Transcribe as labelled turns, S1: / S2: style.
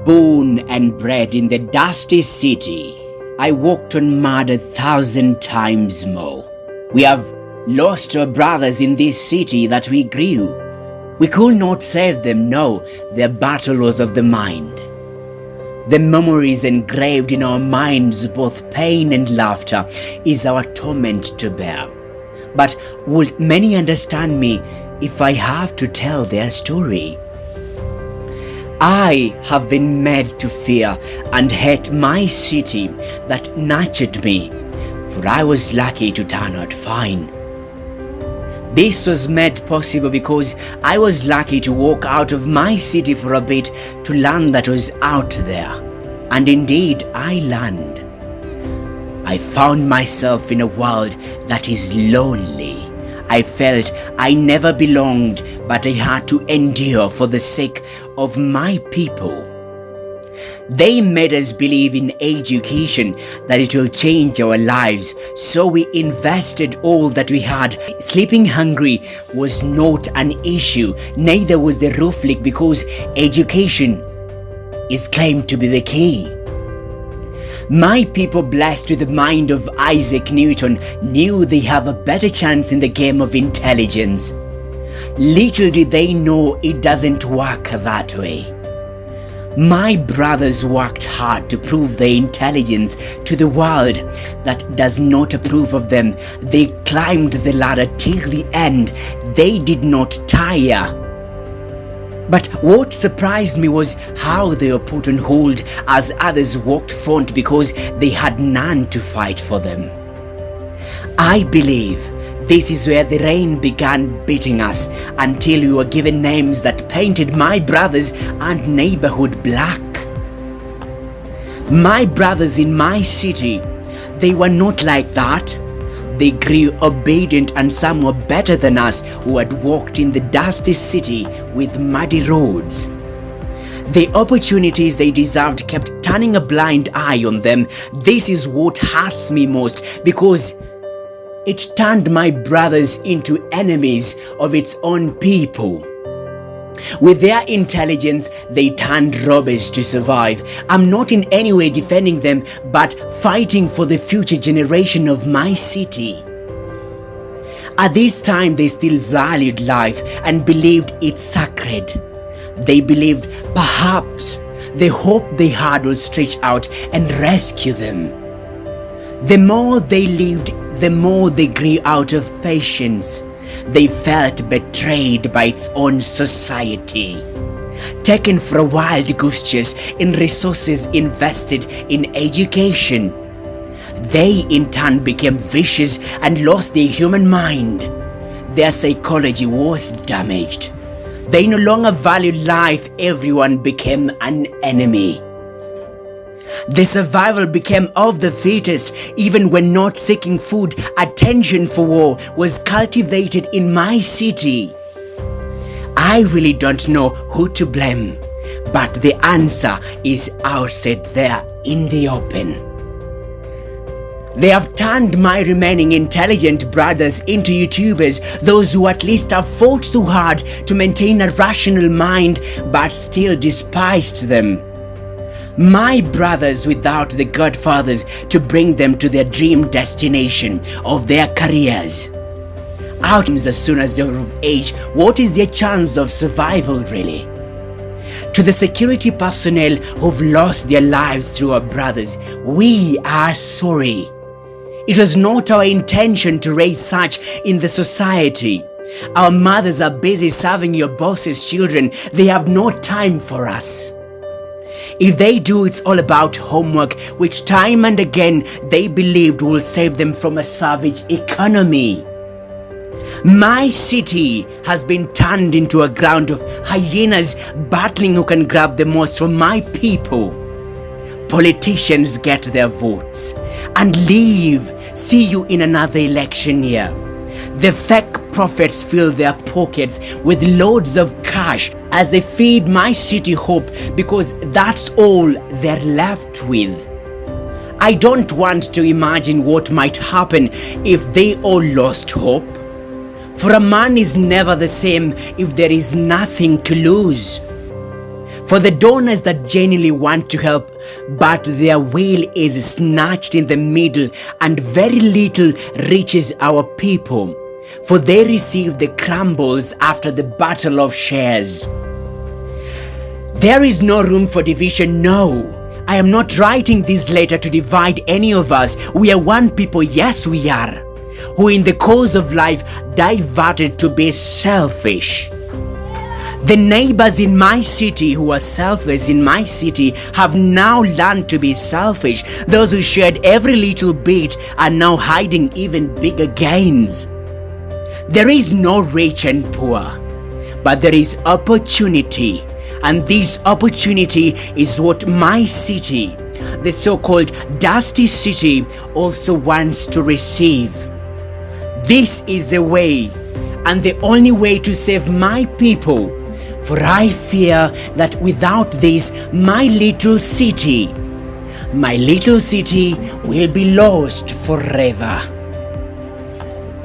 S1: Born and bred in the dusty city, I walked on mud 1,000 times more. We have lost our brothers in this city that we grew. We could not save them, no, their battle was of the mind. The memories engraved in our minds, both pain and laughter, is our torment to bear. But will many understand me if I have to tell their story? I have been made to fear and hate my city that nurtured me, for I was lucky to turn out fine. This was made possible because I was lucky to walk out of my city for a bit to learn that was out there. And indeed, I learned. I found myself in a world that is lonely. I felt I never belonged, but I had to endure for the sake of my people. They made us believe in education, that it will change our lives, so we invested all that we had. Sleeping hungry was not an issue, neither was the roof leak, because education is claimed to be the key. My people, blessed with the mind of Isaac Newton, knew they have a better chance in the game of intelligence. Little did they know it doesn't work that way. My brothers worked hard to prove their intelligence to the world that does not approve of them. They climbed the ladder till the end. They did not tire. But what surprised me was how they were put on hold as others walked front because they had none to fight for them. I believe this is where the rain began beating us until we were given names that painted my brothers and neighborhood black. My brothers in my city, they were not like that. They grew obedient, and some were better than us who had walked in the dusty city with muddy roads. The opportunities they deserved kept turning a blind eye on them. This is what hurts me most, because it turned my brothers into enemies of its own people. With their intelligence, they turned robbers to survive. I'm not in any way defending them, but fighting for the future generation of my city. At this time, they still valued life and believed it's sacred. They believed perhaps the hope they had will stretch out and rescue them. The more they lived, the more they grew out of patience. They felt betrayed by its own society, taken for a wild goose chase in resources invested in education. They in turn became vicious and lost their human mind. Their psychology was damaged. They no longer valued life. Everyone became an enemy. The survival became of the fittest. Even when not seeking food, attention for war was cultivated in my city. I really don't know who to blame, but the answer is outside there in the open. They have turned my remaining intelligent brothers into YouTubers, those who at least have fought so hard to maintain a rational mind but still despised them. My brothers without the godfathers to bring them to their dream destination of their careers. Out as soon as they're of age, what is their chance of survival really? To the security personnel who've lost their lives through our brothers, we are sorry. It was not our intention to raise such in the society. Our mothers are busy serving your boss's children. They have no time for us. If they do, it's all about homework, which time and again they believed will save them from a savage economy. My city has been turned into a ground of hyenas battling who can grab the most from my people. Politicians get their votes and leave. See you in another election year. The fake prophets fill their pockets with loads of cash as they feed my city hope, because that's all they're left with. I don't want to imagine what might happen if they all lost hope. For a man is never the same if there is nothing to lose. For the donors that genuinely want to help, but their will is snatched in the middle and very little reaches our people, for they receive the crumbles after the battle of shares. There is no room for division, no. I am not writing this letter to divide any of us. We are one people, yes we are, who in the course of life diverted to be selfish. The neighbors in my city who are selfish in my city have now learned to be selfish. Those who shared every little bit are now hiding even bigger gains. There is no rich and poor, but there is opportunity. And this opportunity is what my city, the so-called dusty city, also wants to receive. This is the way and the only way to save my people. For I fear that without this, my little city will be lost forever.